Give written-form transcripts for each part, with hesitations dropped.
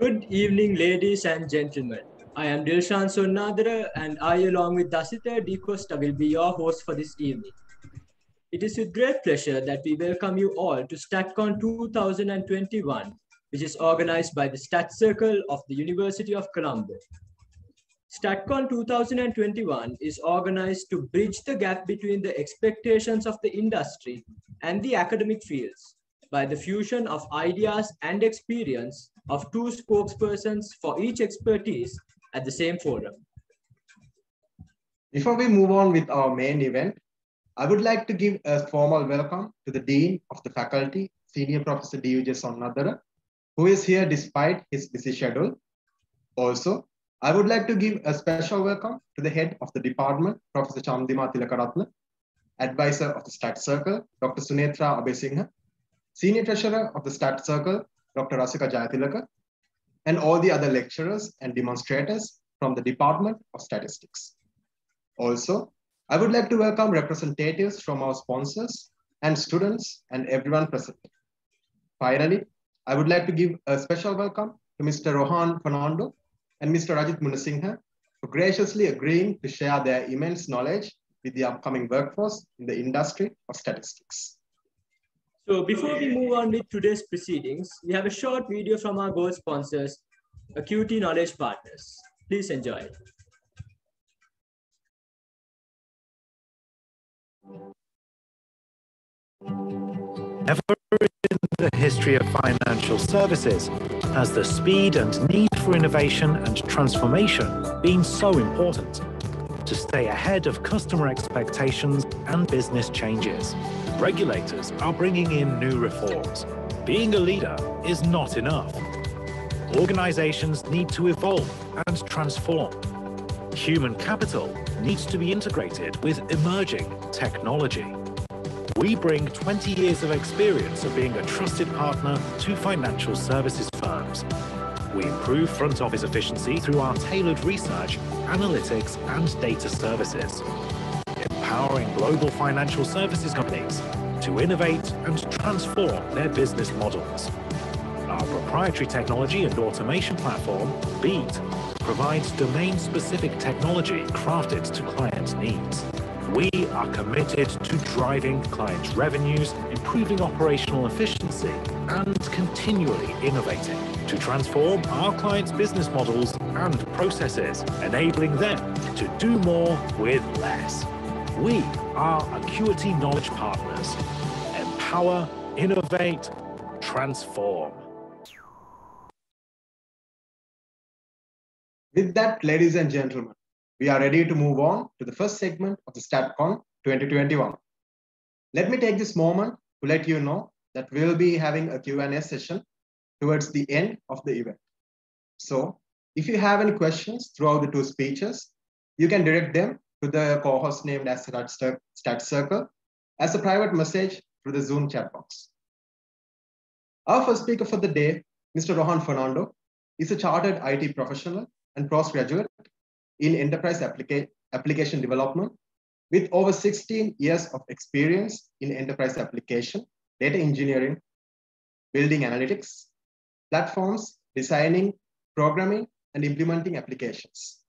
Good evening, ladies and gentlemen. I am Dilshan Sonnadara, and I, along with Dasita D. Costa, will be your host for this evening. It is with great pleasure that we welcome you all to STATCON 2021, which is organized by the Stat Circle of the University of Colombo. STATCON 2021 is organized to bridge the gap between the expectations of the industry and the academic fields by the fusion of ideas and experience of two spokespersons for each expertise at the same forum. Before we move on with our main event, I would like to give a formal welcome to the Dean of the Faculty, Senior Professor D.U.J. Sonnadara, who is here despite his busy schedule. Also, I would like to give a special welcome to the Head of the Department, Professor Chandima Tilakaratne, Advisor of the Stat Circle, Dr. Sunetra Abesinghe, Senior Treasurer of the Stat Circle, Dr. Rasika Jayatilaka, and all the other lecturers and demonstrators from the Department of Statistics. Also, I would like to welcome representatives from our sponsors and students and everyone present. Finally, I would like to give a special welcome to Mr. Rohan Fernando and Mr. Rajith Munasinghe for graciously agreeing to share their immense knowledge with the upcoming workforce in the industry of statistics. So before we move on with today's proceedings, we have a short video from our gold sponsors, Acuity Knowledge Partners. Please enjoy. Never in the history of financial services has the speed and need for innovation and transformation been so important. To stay ahead of customer expectations and business changes, regulators are bringing in new reforms. Being a leader is not enough. Organizations need to evolve and transform. Human capital needs to be integrated with emerging technology. We bring 20 years of experience of being a trusted partner to financial services firms. We improve front office efficiency through our tailored research, analytics, and data services, empowering global financial services companies to innovate and transform their business models. Our proprietary technology and automation platform, Beat, provides domain-specific technology crafted to client needs. We are committed to driving client revenues, improving operational efficiency, and continually innovating to transform our clients' business models and processes, enabling them to do more with less. We are Acuity Knowledge Partners. Empower, innovate, transform. With that, ladies and gentlemen, we are ready to move on to the first segment of the STATCON 2021. Let me take this moment to let you know that we'll be having a Q&A session towards the end of the event. So if you have any questions throughout the two speeches, you can direct them to the co-host named as Stat Circle as a private message through the Zoom chat box. Our first speaker for the day, Mr. Rohan Fernando, is a chartered IT professional and postgraduate in enterprise application development with over 16 years of experience in enterprise application, data engineering, building analytics, platforms, designing, programming, and implementing applications.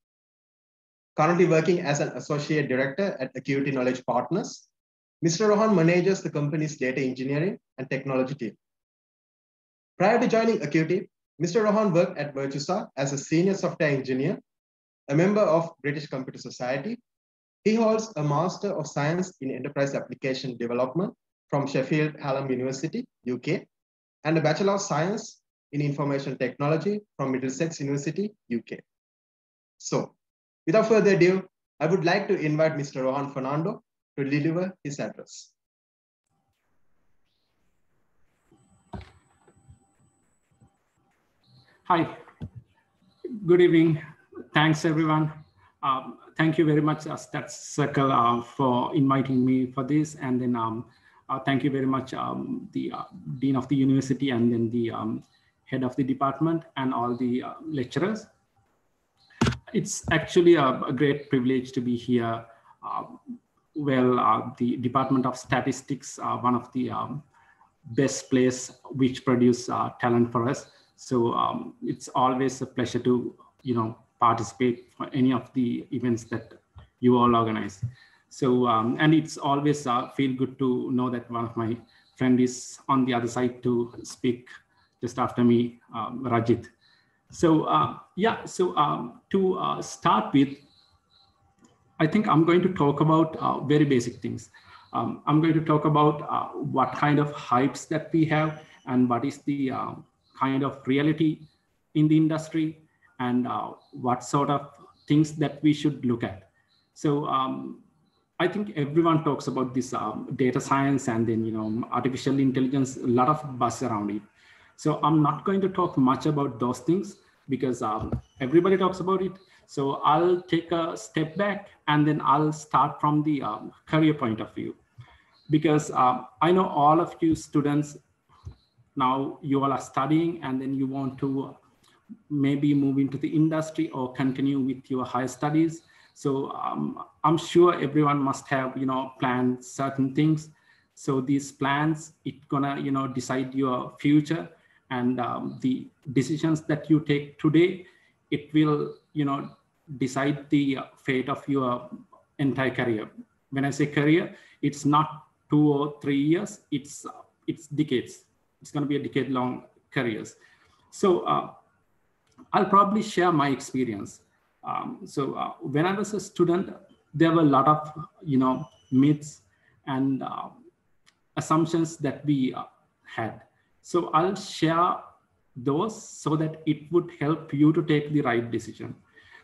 Currently working as an associate director at Acuity Knowledge Partners, Mr. Rohan manages the company's data engineering and technology team. Prior to joining Acuity, Mr. Rohan worked at Virtusa as a senior software engineer, a member of British Computer Society. He holds a Master of Science in Enterprise Application Development from Sheffield Hallam University, UK, and a Bachelor of Science in Information Technology from Middlesex University, UK. So, without further ado, I would like to invite Mr. Rohan Fernando to deliver his address. Hi, good evening. Thanks, everyone. Thank you very much, Stat Circle, for inviting me for this. And then thank you very much, the Dean of the University, and then the Head of the Department, and all the lecturers. It's actually a great privilege to be here. The Department of Statistics, one of the best place which produce talent for us. So it's always a pleasure to, participate for any of the events that you all organize. So, and it's always feel good to know that one of my friend is on the other side to speak just after me, Rajith. So to start with, I think I'm going to talk about very basic things. I'm going to talk about what kind of hypes that we have and what is the kind of reality in the industry, and what sort of things that we should look at. So I think everyone talks about this data science and then artificial intelligence, a lot of buzz around it. So I'm not going to talk much about those things because everybody talks about it. So I'll take a step back and then I'll start from the career point of view, because I know all of you students now, you all are studying and then you want to maybe move into the industry or continue with your higher studies. So I'm sure everyone must have planned certain things. So these plans, it gonna decide your future, and the decisions that you take today, it will decide the fate of your entire career. When I say career, it's not 2 or 3 years, it's decades. It's going to be a decade-long careers. So I'll probably share my experience. When I was a student, there were a lot of myths and assumptions that we had. So I'll share those so that it would help you to take the right decision.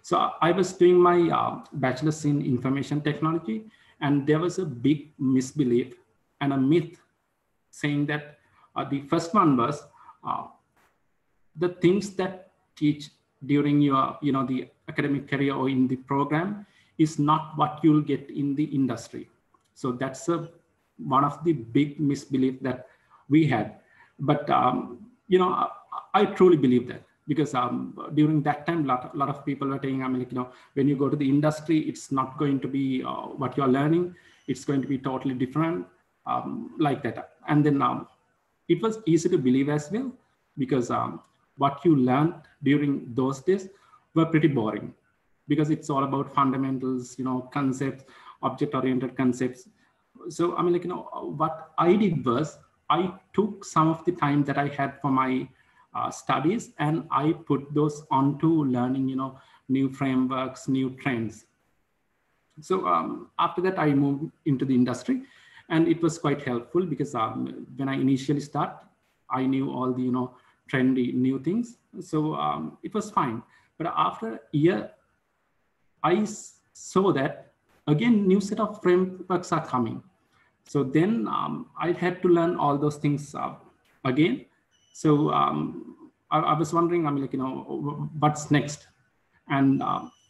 So I was doing my bachelor's in information technology, and there was a big misbelief and a myth saying that the first one was the things that teach during your the academic career or in the program is not what you'll get in the industry. So that's one of the big misbelief that we had. But I truly believe that, because during that time, a lot of people were saying, when you go to the industry, it's not going to be what you're learning. It's going to be totally different, like that. And then it was easy to believe as well, because what you learned during those days were pretty boring, because it's all about fundamentals, concepts, object-oriented concepts. So what I did was I took some of the time that I had for my studies, and I put those onto learning, new frameworks, new trends. So after that, I moved into the industry, and it was quite helpful because when I initially started, I knew all the trendy new things. So it was fine. But after a year, I saw that again, new set of frameworks are coming. So then I had to learn all those things again. So I was wondering, what's next? And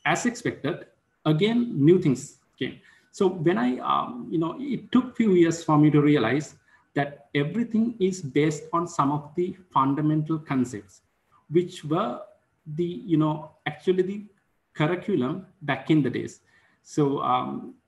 as expected, again, new things came. So when it took a few years for me to realize that everything is based on some of the fundamental concepts, which were the, actually the curriculum back in the days. So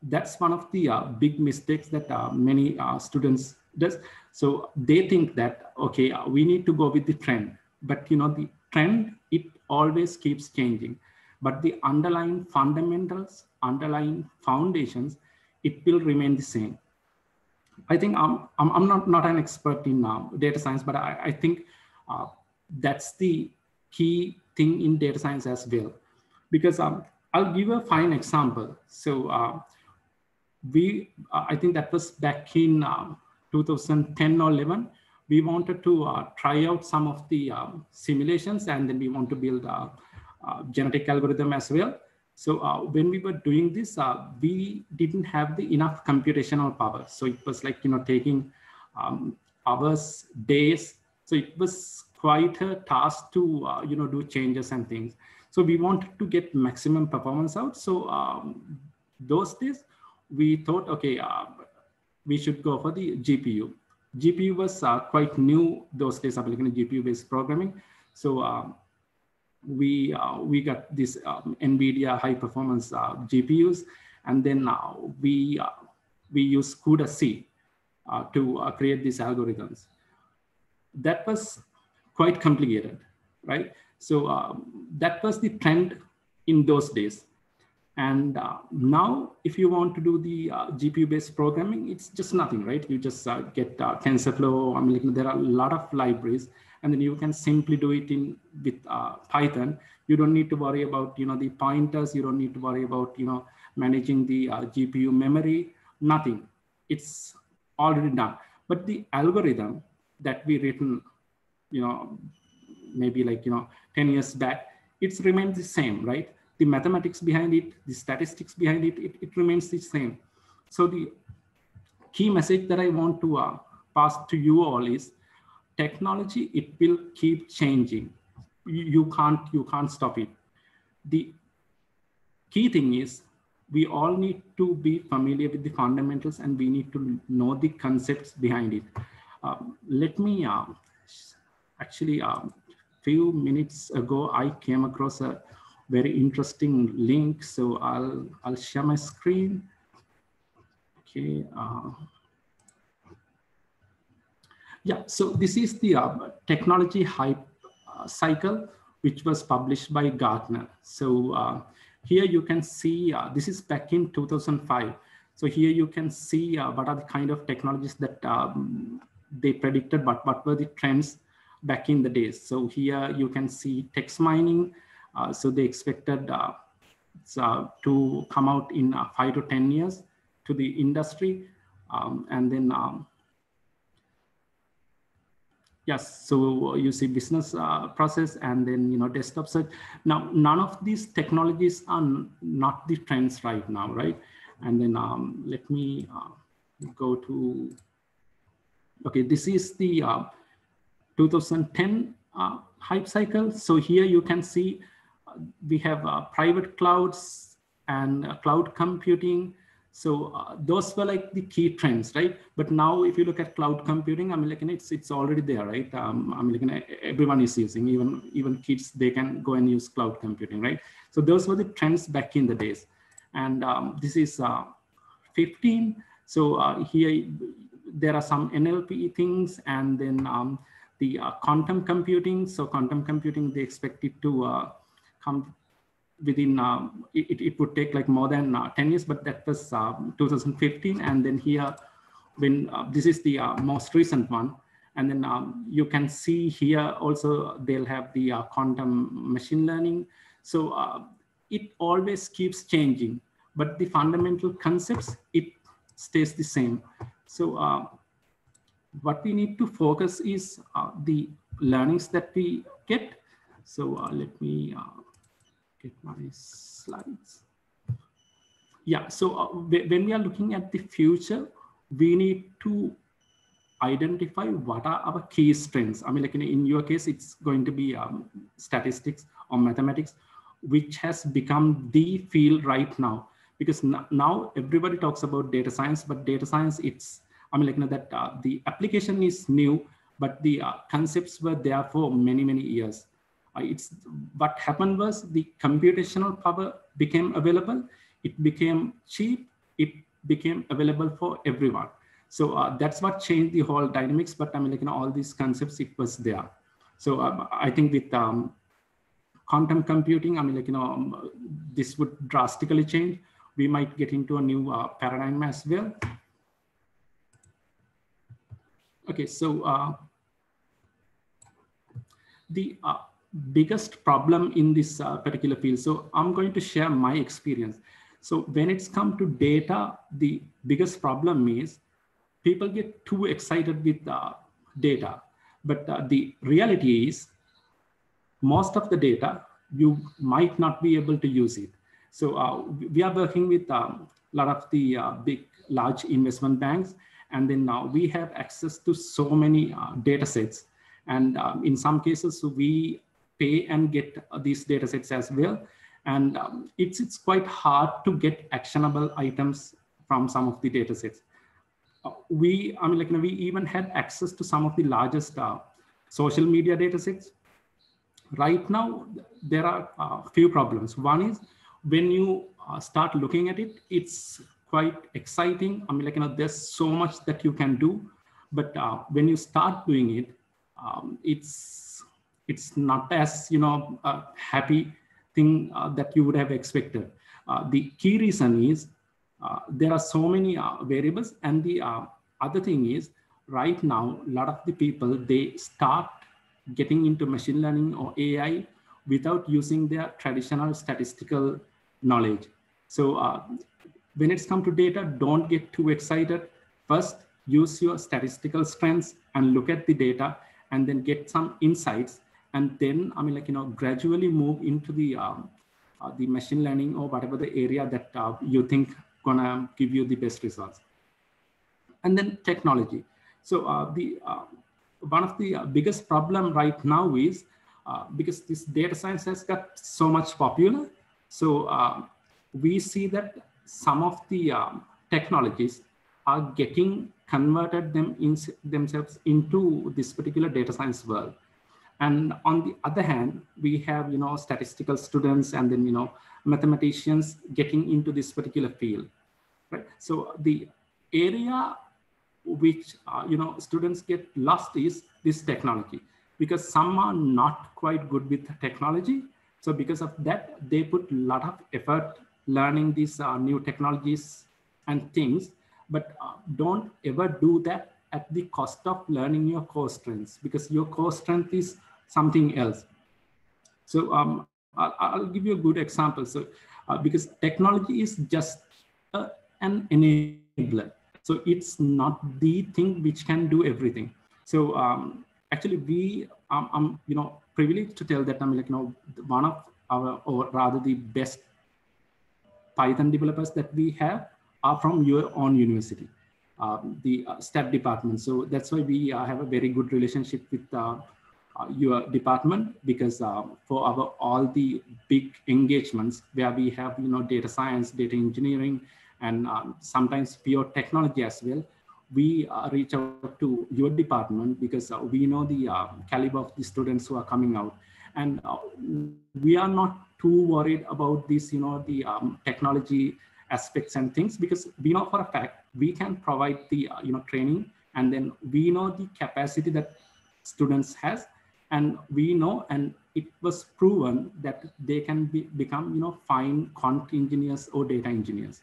that's one of the big mistakes that many students does. So they think that, okay, we need to go with the trend, but the trend, it always keeps changing. But the underlying fundamentals, underlying foundations, it will remain the same. I think I'm not an expert in data science, but I think that's the key thing in data science as well. Because I'll give a fine example. So I think that was back in 2010 or 11, we wanted to try out some of the simulations, and then we want to build a genetic algorithm as well. So when we were doing this, we didn't have the enough computational power. So it was like, taking hours, days. So it was quite a task to, do changes and things. So we wanted to get maximum performance out. So those days we thought, okay, we should go for the GPU. GPU was quite new those days, GPU-based programming. So we got this NVIDIA high-performance GPUs, and then we use CUDA-C to create these algorithms. That was quite complicated. right? So that was the trend in those days. And now, if you want to do the GPU-based programming, it's just nothing, right? You just get TensorFlow. I mean, like, there are a lot of libraries, and then you can simply do it with Python. You don't need to worry about, the pointers. You don't need to worry about, managing the GPU memory. Nothing. It's already done. But the algorithm that we written, maybe like 10 years back, it's remains the same, right? The mathematics behind it, the statistics behind it, it remains the same. So the key message that I want to pass to you all is technology, it will keep changing. You can't stop it. The key thing is we all need to be familiar with the fundamentals, and we need to know the concepts behind it. Let me actually, few minutes ago, I came across a very interesting link. So I'll share my screen. Okay. Yeah, so this is the technology hype cycle, which was published by Gartner. So here you can see, this is back in 2005. So here you can see what are the kind of technologies that they predicted, but what were the trends back in the days. So here you can see text mining. So they expected to come out in 5 to 10 years to the industry. And then, yes, so you see business process, and then, desktop search. Now, none of these technologies are not the trends right now, right? And then let me go to, okay, this is the 2010 hype cycle. So here you can see we have private clouds and cloud computing. So those were like the key trends, right? But now, if you look at cloud computing, I mean, like, it's already there, right? I mean, like, everyone is using, even kids, they can go and use cloud computing, right? So those were the trends back in the days. And this is 15. So here there are some NLP things, and then the quantum computing. So quantum computing, they expect it to come within, it would take like more than 10 years, but that was 2015. And then here, when this is the most recent one. And then you can see here also, they'll have the quantum machine learning. So it always keeps changing, but the fundamental concepts, it stays the same. So what we need to focus is the learnings that we get. So let me get my slides. Yeah, so when we are looking at the future, we need to identify what are our key strengths. I mean, like, in your case, it's going to be statistics or mathematics, which has become the field right now. Because now everybody talks about data science, but data science, it's, I mean, like, that the application is new, but the concepts were there for many, many years. It's what happened was the computational power became available. It became cheap. It became available for everyone. So that's what changed the whole dynamics. But I mean, like, all these concepts, it was there. So I think with quantum computing, I mean, like, this would drastically change. We might get into a new paradigm as well. Okay, so the biggest problem in this particular field. So I'm going to share my experience. So when it's come to data, the biggest problem is people get too excited with data. But the reality is most of the data, you might not be able to use it. So we are working with a lot of the large investment banks. And then now we have access to so many data sets. And in some cases, we pay and get these data sets as well. And it's quite hard to get actionable items from some of the data sets. We even had access to some of the largest social media data sets. Right now, there are a few problems. One is when you start looking at it, it's quite exciting. I mean, like, there's so much that you can do. But when you start doing it, it's it's not as, you know, a happy thing that you would have expected. The key reason is there are so many variables, and the other thing is right now, a lot of the people, they start getting into machine learning or AI without using their traditional statistical knowledge. So when it's come to data, don't get too excited. First, use your statistical strengths and look at the data and then get some insights. And then, I mean, like, you know, gradually move into the machine learning or whatever the area that you think gonna give you the best results. And then technology. So one of the biggest problem right now is because this data science has got so much popular. So we see that some of the technologies are getting converted themselves into this particular data science world. And on the other hand, we have, you know, statistical students and then, you know, mathematicians getting into this particular field, right? So the area which, you know, students get lost is this technology, because some are not quite good with technology. So because of that, they put a lot of effort learning these new technologies and things, but don't ever do that at the cost of learning your core strengths, because your core strength is something else. So I'll give you a good example. So because technology is just an enabler. So it's not the thing which can do everything. So actually we, I'm, you know, privileged to tell that I'm like, you know, one of our, or rather the best Python developers that we have are from your own university, the STAT department. So that's why we have a very good relationship with your department, because for our all the big engagements where we have, you know, data science, data engineering, and sometimes pure technology as well, we reach out to your department because we know the caliber of the students who are coming out, and we are not too worried about this, you know, the technology aspects and things, because we know for a fact we can provide the you know, training, and then we know the capacity that students has, and we know, and it was proven that they can become, you know, fine quant engineers or data engineers.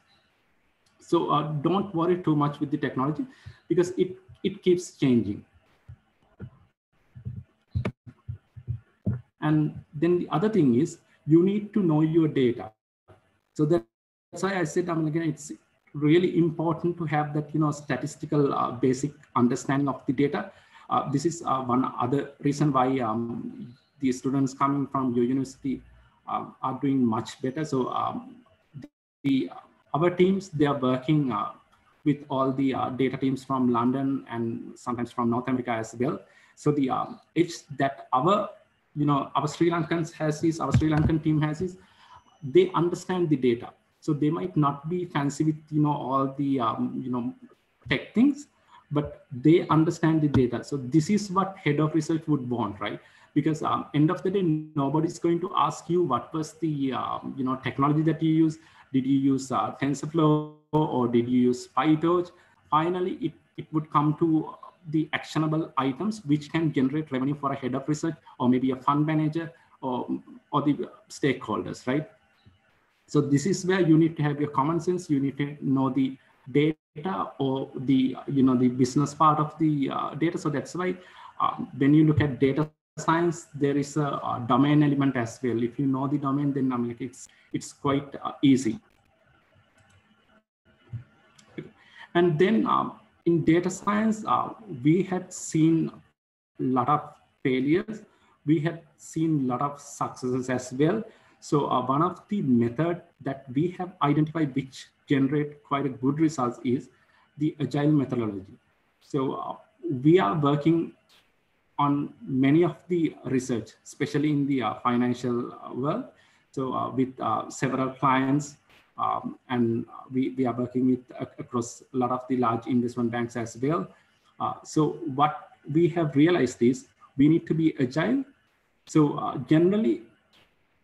So don't worry too much with the technology, because it keeps changing. And then the other thing is, you need to know your data. So that's why I said, I mean, again, it's really important to have that, you know, statistical basic understanding of the data. This is one other reason why the students coming from your university are doing much better. So our teams, they are working with all the data teams from London and sometimes from North America as well. So the edge that our, you know, our Sri Lankans has is, our Sri Lankan team has is, they understand the data. So they might not be fancy with, you know, all the, you know, tech things, but they understand the data. So this is what head of research would want, right? Because end of the day, nobody's going to ask you what was the, you know, technology that you use. Did you use TensorFlow or did you use PyTorch? Finally, it would come to the actionable items which can generate revenue for a head of research, or maybe a fund manager, or the stakeholders, right? So this is where you need to have your common sense. You need to know the data, or the, you know, the business part of the data. So that's why when you look at data science, there is a domain element as well. If you know the domain, then I mean, it's quite easy. And then in data science, we had seen a lot of failures. We had seen a lot of successes as well. So one of the methods that we have identified which generate quite a good results is the agile methodology. So we are working on many of the research, especially in the financial world. So with several clients, and we are working with across a lot of the large investment banks as well. So what we have realized is we need to be agile. So generally,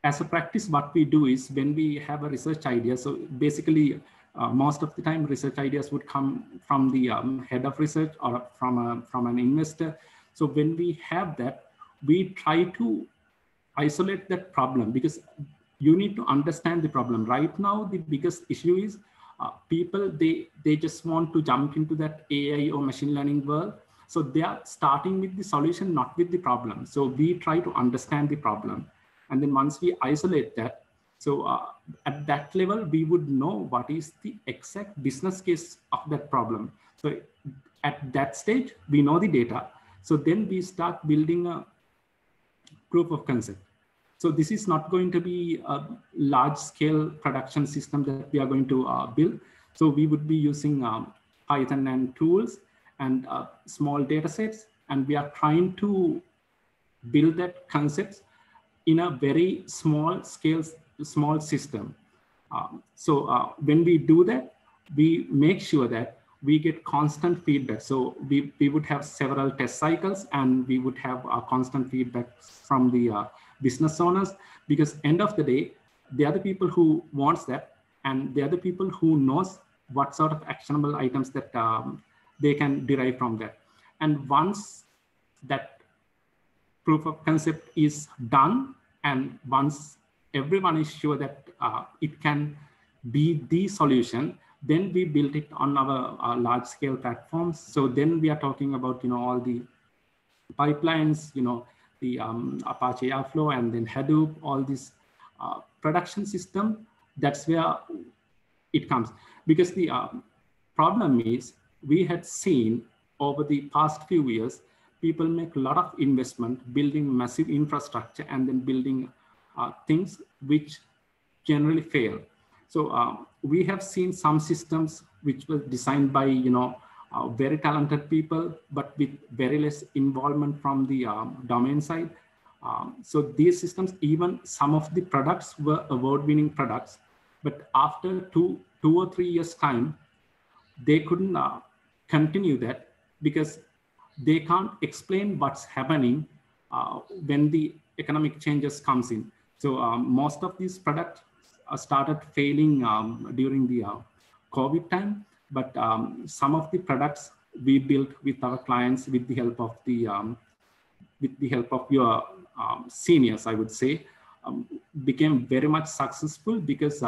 as a practice, what we do is when we have a research idea, so basically most of the time research ideas would come from the head of research or from an investor. So when we have that, we try to isolate that problem, because you need to understand the problem. Right now, the biggest issue is people, they just want to jump into that AI or machine learning world. So they are starting with the solution, not with the problem. So we try to understand the problem. And then once we isolate that, so at that level, we would know what is the exact business case of that problem. So at that stage, we know the data. So then we start building a proof of concept. So this is not going to be a large scale production system that we are going to build. So we would be using Python and tools and small data sets. And we are trying to build that concepts in a very small scale, small system. So when we do that, we make sure that we get constant feedback. So we would have several test cycles, and we would have constant feedback from the business owners, because end of the day, they are the people who wants that, and they are the people who knows what sort of actionable items that they can derive from that. And once that proof of concept is done, and once everyone is sure that it can be the solution, then we build it on our large scale platforms. So then we are talking about, all the pipelines, the Apache Airflow, and then Hadoop, all this production system. That's where it comes. Because the problem is, we had seen over the past few years, people make a lot of investment building massive infrastructure and then building things which generally fail. So we have seen some systems which were designed by very talented people, but with very less involvement from the domain side. So these systems, even some of the products were award-winning products, but after two or 3 years time, they couldn't continue that, because they can't explain what's happening when the economic changes comes in. So most of these products started failing during the COVID time, but some of the products we built with our clients with the help of your seniors, I would say, became very much successful, because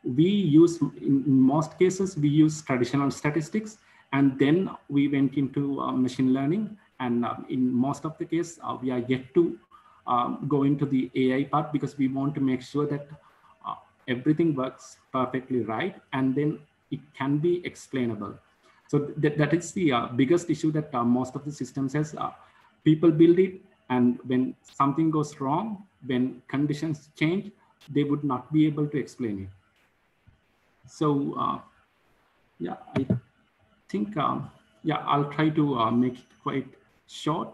we use, in most cases, we use traditional statistics, and then we went into machine learning. And in most of the case, we are yet to go into the AI part, because we want to make sure that everything works perfectly right, and then it can be explainable. So that is the biggest issue that most of the systems has. People build it, and when something goes wrong, when conditions change, they would not be able to explain it. So yeah, I think, yeah, I'll try to make it quite short.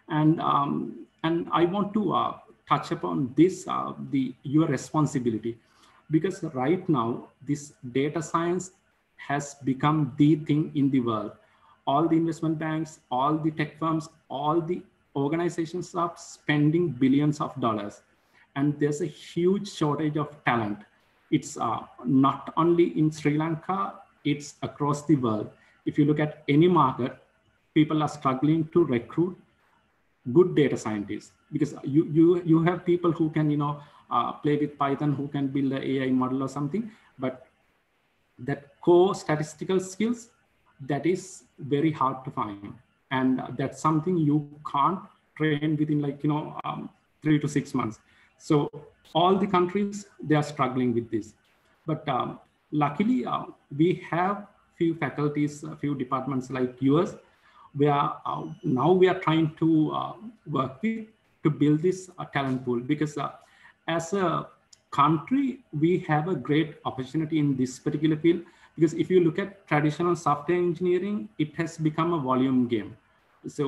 And I want to touch upon this, your responsibility, because right now, this data science has become the thing in the world. All the investment banks, all the tech firms, all the organizations are spending billions of dollars. And there's a huge shortage of talent. It's not only in Sri Lanka, it's across the world. If you look at any market, people are struggling to recruit good data scientists, because you have people who can play with Python, who can build an AI model or something, but that core statistical skills, that is very hard to find, and that's something you can't train within 3 to 6 months. So all the countries, they are struggling with this, but luckily we have few faculties, a few departments like yours, where now we are trying to work with to build this talent pool, because as a country, we have a great opportunity in this particular field, because if you look at traditional software engineering, it has become a volume game. So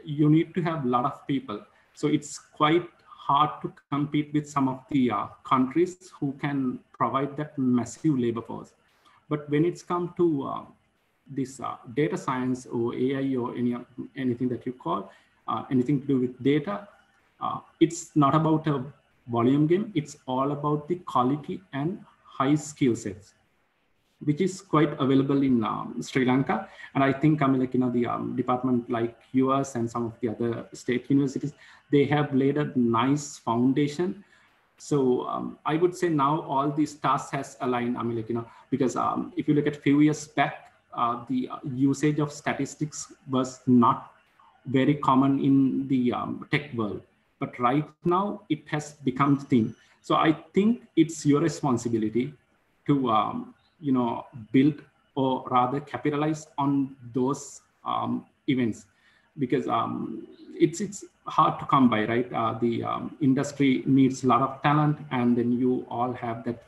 you need to have a lot of people. So it's quite hard to compete with some of the countries who can provide that massive labor force. But when it's come to this data science or AI or anything that you call, anything to do with data, it's not about a volume game. It's all about the quality and high skill sets. which is quite available in Sri Lanka. And I think, the department like yours and some of the other state universities, they have laid a nice foundation. So I would say now all these stars has aligned, because if you look at a few years back, the usage of statistics was not very common in the tech world. But right now it has become the thing. So I think it's your responsibility to build or rather capitalize on those events, because it's hard to come by, right? The industry needs a lot of talent, and then you all have that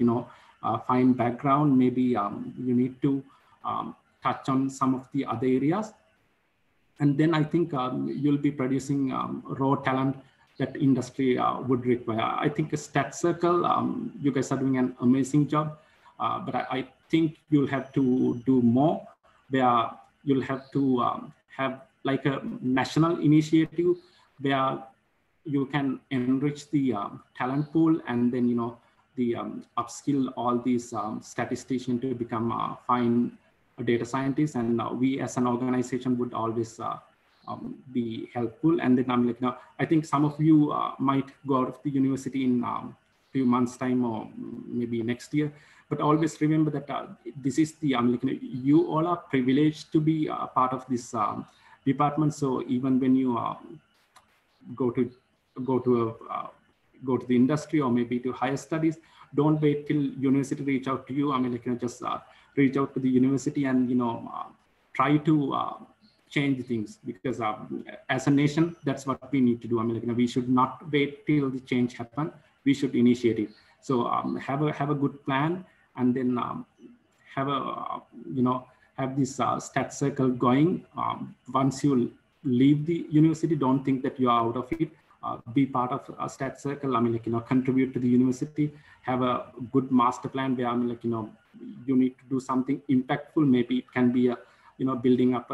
fine background. Maybe you need to touch on some of the other areas, and then I think you'll be producing raw talent that industry would require. I think a Stat Circle, you guys are doing an amazing job, but I think you'll have to do more, where you'll have to have like a national initiative where you can enrich the talent pool, and then the upskill all these statisticians to become fine data scientists, and we as an organization would always be helpful. And then I think some of you might go out of the university in a few months' time or maybe next year. But always remember that this is the you all are privileged to be a part of this department. So even when you go to the industry or maybe to higher studies, don't wait till university reach out to you. Just reach out to the university and try to change things, because as a nation, that's what we need to do. We should not wait till the change happen. We should initiate it. So have a good plan, and then have this Stat Circle going. Once you leave the university, don't think that you are out of it. Be part of a Stat Circle. Contribute to the university. Have a good master plan where you need to do something impactful. Maybe it can be building up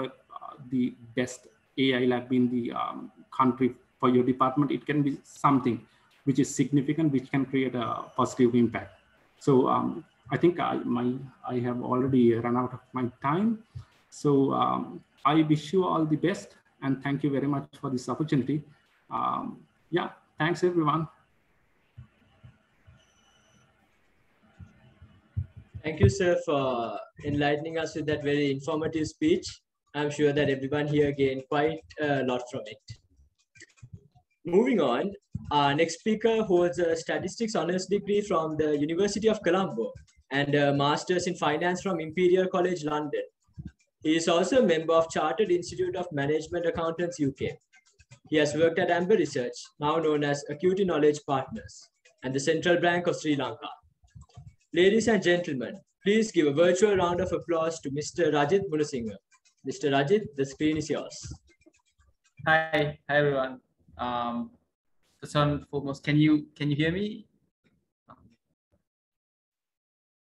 the best AI lab in the country for your department. It can be something which is significant, which can create a positive impact. So I think I have already run out of my time. So I wish you all the best, and thank you very much for this opportunity. Yeah, thanks everyone. Thank you, sir, for enlightening us with that very informative speech. I'm sure that everyone here gained quite a lot from it. Moving on, our next speaker holds a statistics honors degree from the University of Colombo and a master's in finance from Imperial College London. He is also a member of Chartered Institute of Management Accountants UK. He has worked at Amber Research, now known as Acuity Knowledge Partners, and the Central Bank of Sri Lanka. Ladies and gentlemen, please give a virtual round of applause to Mr. Rajith Munasinghe. Mr. Rajith, the screen is yours. Hi everyone. First and foremost, can you hear me?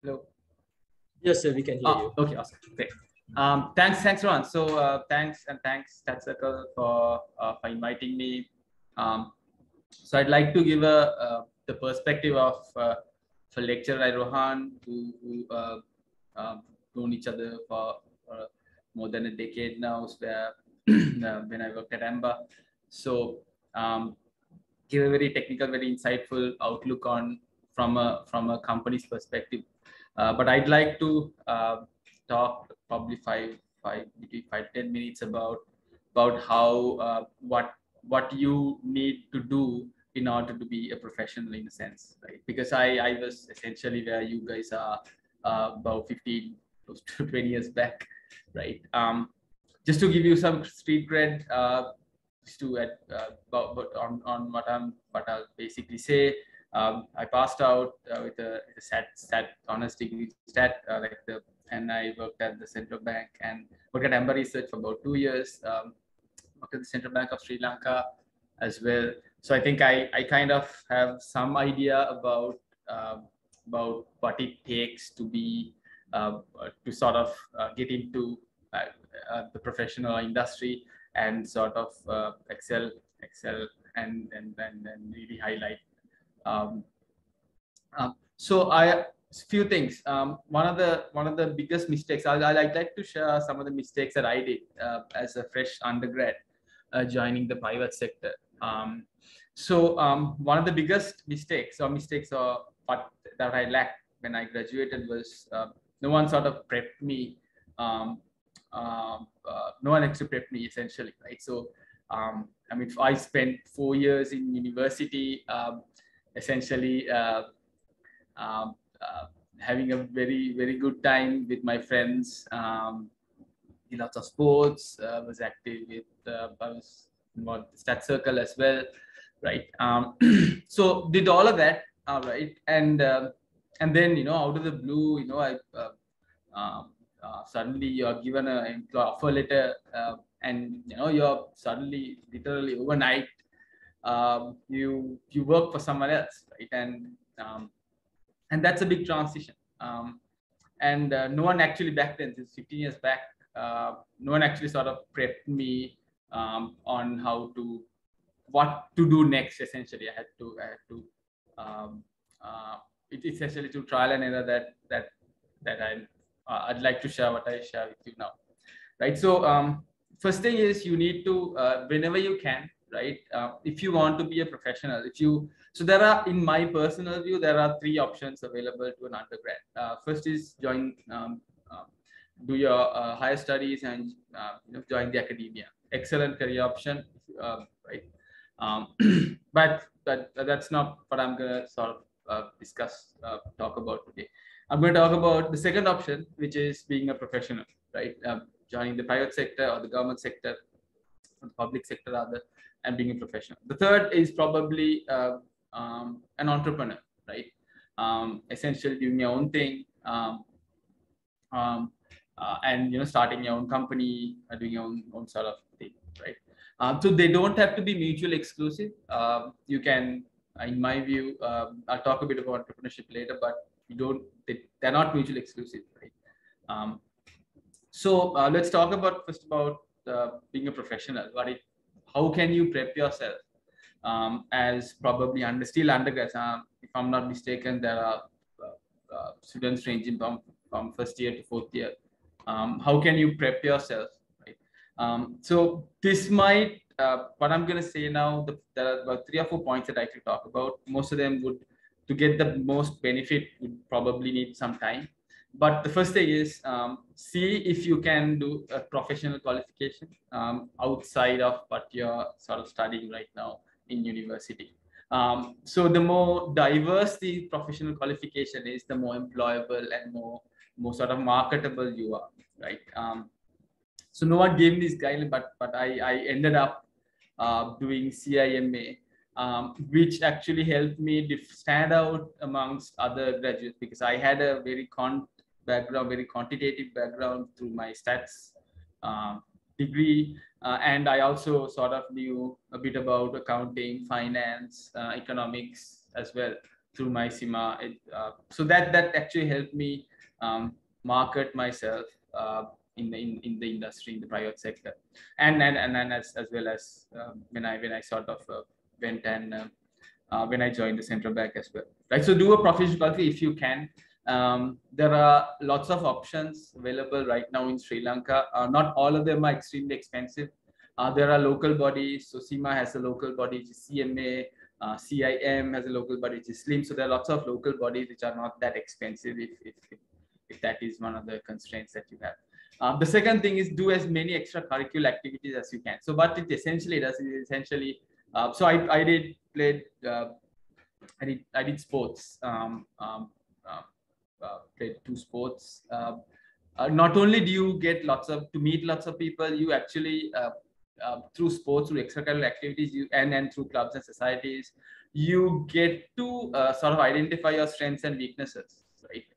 Hello. Yes, sir, we can hear you. Okay, awesome. Great. Thanks, Rohan. So thanks Stat Circle for inviting me. So I'd like to give the perspective of a lecturer like Rohan, who known each other for more than a decade now, where when I worked at Amber. So give a very technical, very insightful outlook on from a company's perspective. But I'd like to talk probably between 5-10 minutes about how what you need to do in order to be a professional, in a sense, right? Because I was essentially where you guys are about 15 to 20 years back, right? Just to give you some street cred, on what I'll basically say. I passed out with a stat honors degree, and I worked at the Central Bank and worked at Amber Research for about 2 years. Worked at the Central Bank of Sri Lanka as well. So I think I kind of have some idea about what it takes to be to sort of get into the professional industry and sort of excel and really highlight. So few things. One of the biggest mistakes, I'd like to share some of the mistakes that I did as a fresh undergrad joining the private sector. One of the biggest mistakes that I lacked when I graduated was no one sort of prepped me. No one actually prepped me essentially, right? So I mean, I spent 4 years in university, essentially having a very good time with my friends. Lots of sports. Was active with. I was involved in Stat Circle as well, right? So did all of that, right? And then out of the blue, suddenly you're given an offer letter, and you're suddenly literally overnight you work for someone else, right? And that's a big transition. And no one actually back then, this is 15 years back, no one actually sort of prepped me on what to do next. Essentially, I had to it's essentially to trial and error that I'd like to share what I share with you now, right? So first thing is you need to whenever you can, right? If you want to be a professional, so there are, in my personal view, there are 3 options available to an undergrad. First is do your higher studies and join the academia. Excellent career option, right? But that's not what I'm gonna sort of talk about today. I'm going to talk about the second option, which is being a professional, right? Joining the private sector or the government sector, or the public sector rather, and being a professional. The third is probably an entrepreneur, right? Essentially doing your own thing, and starting your own company, doing your own sort of thing, right? So they don't have to be mutually exclusive. You can, in my view, I'll talk a bit about entrepreneurship later, but they're not mutually exclusive, right? So let's talk first about being a professional. How can you prep yourself as probably still undergrads? If I'm not mistaken, there are students ranging from first year to fourth year. How can you prep yourself, right? So this might, what I'm going to say now, there are about 3 or 4 points that I could talk about. Most of them to get the most benefit, would probably need some time. But the first thing is see if you can do a professional qualification outside of what you're sort of studying right now in university. So the more diverse the professional qualification is, the more employable and more sort of marketable you are, right? So no one gave me this guideline, but I ended up doing CIMA, which actually helped me stand out amongst other graduates, because I had a very quantitative background through my stats degree, and I also sort of knew a bit about accounting, finance, economics as well through my CIMA. So that actually helped me market myself in the industry, in the private sector, and as well as when I sort of went and when I joined the central bank as well, right? So do a professional qualification if you can. There are lots of options available right now in Sri Lanka. Not all of them are extremely expensive. There are local bodies. So CIMA has a local body, which is CMA. CIM has a local body, which is SLIM. So there are lots of local bodies which are not that expensive if that is one of the constraints that you have. The second thing is do as many extracurricular activities as you can. So what it essentially does is so I did sports. Played 2 sports. Not only do you get to meet lots of people, you actually through sports, through extracurricular activities, and through clubs and societies, you get to sort of identify your strengths and weaknesses, right?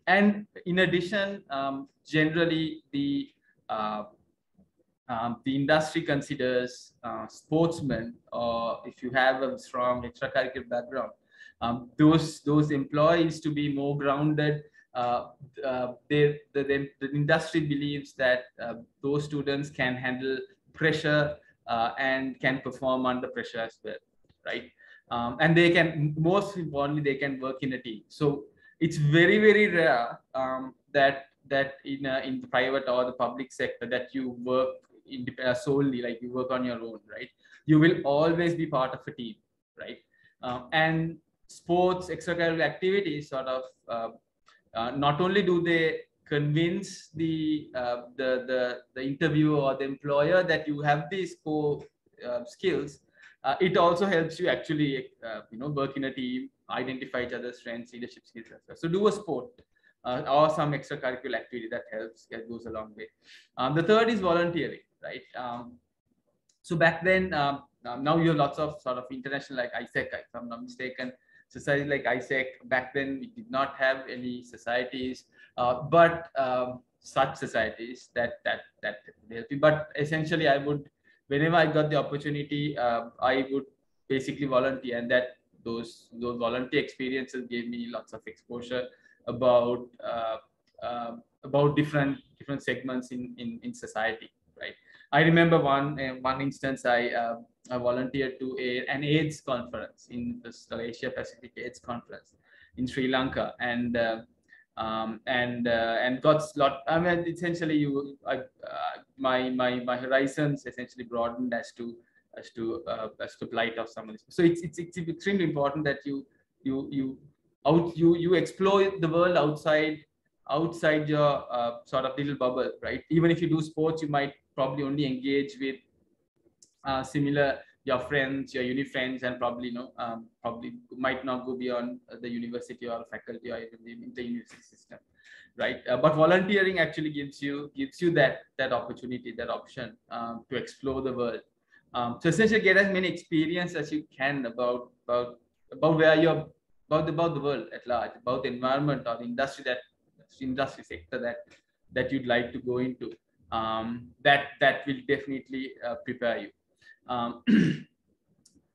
And in addition, generally the industry considers sportsmen, or if you have a strong extracurricular background, those employees to be more grounded. The industry believes that those students can handle pressure and can perform under pressure as well, right? And they can, most importantly, they can work in a team. So it's very, very rare that in the private or the public sector that you work solely, like you work on your own, right? You will always be part of a team, right? And sports, extracurricular activities sort of not only do they convince the interviewer or the employer that you have these core skills, it also helps you actually work in a team, identify each other's strengths, leadership skills as well. So do a sport or some extracurricular activity that helps, that goes a long way. The third is volunteering, right? So back then, now you have lots of sort of international, like ISEC, if I'm not mistaken, society like ISEC. Back then we did not have any societies, but such societies that help you. But essentially, I would, whenever I got the opportunity, I would basically volunteer, and that those volunteer experiences gave me lots of exposure about different segments in society, right? I remember one instance. I volunteered to an AIDS conference in the Asia Pacific AIDS conference in Sri Lanka, and got a lot. I mean, essentially, my horizons essentially broadened as to plight of someone. So it's extremely important that you explore the world outside your sort of little bubble, right? Even if you do sports, you might probably only engage with similar, your friends, your uni friends, and probably probably might not go beyond the university or faculty or even the university system, right? But volunteering actually gives you that opportunity, that option to explore the world. So essentially, get as many experience as you can about where you're about the world at large, about the environment or the industry sector that you'd like to go into. That will definitely prepare you.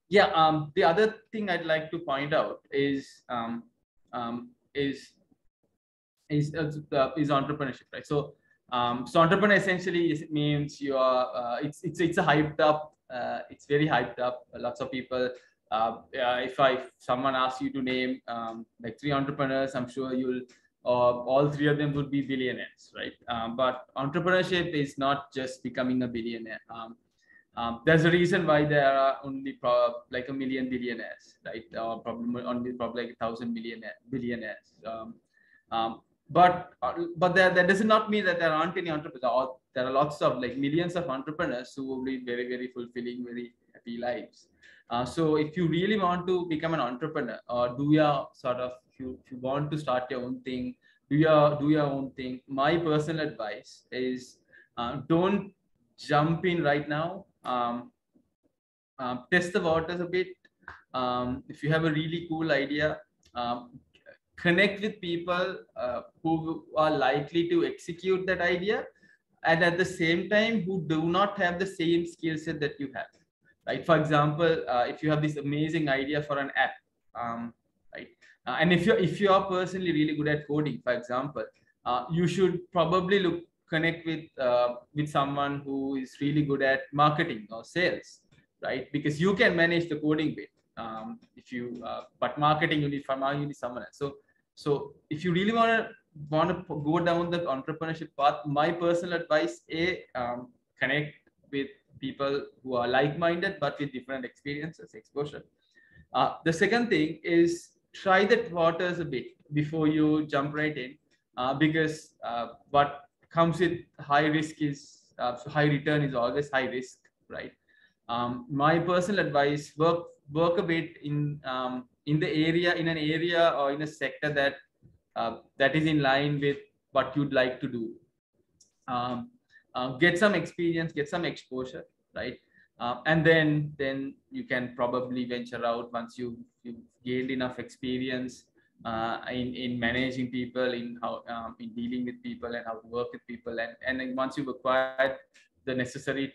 The other thing I'd like to point out is entrepreneurship, right? So entrepreneur essentially means you are it's a hyped up, it's very hyped up. Lots of people, if someone asks you to name like 3 entrepreneurs, I'm sure you'll all 3 of them would be billionaires, right? But entrepreneurship is not just becoming a billionaire. There's a reason why there are only like 1 million billionaires, right? Or probably like 1,000 billionaires. But that does not mean that there aren't any entrepreneurs. There are lots of, like, millions of entrepreneurs who will lead very, very fulfilling, very happy lives. So if you really want to become an entrepreneur, or do your sort of, if you want to start your own thing, do your own thing, my personal advice is don't jump in right now. Test the waters a bit. If you have a really cool idea, connect with people who are likely to execute that idea, and at the same time who do not have the same skill set that you have, right? For example, if you have this amazing idea for an app, right? And if you are personally really good at coding, for example, you should probably connect with someone who is really good at marketing or sales, right? Because you can manage the coding bit. But marketing, you need someone else. So if you really want to go down the entrepreneurship path, my personal advice: connect with people who are like-minded but with different experiences, exposure. The second thing is try the waters a bit before you jump right in, because what comes with high risk is high return is always high risk, right? My personal advice: work a bit in an area or in a sector that is in line with what you'd like to do. Get some experience, get some exposure, right? And then you can probably venture out once you've gained enough experience in managing people, in in dealing with people, and how to work with people, and then once you've acquired the necessary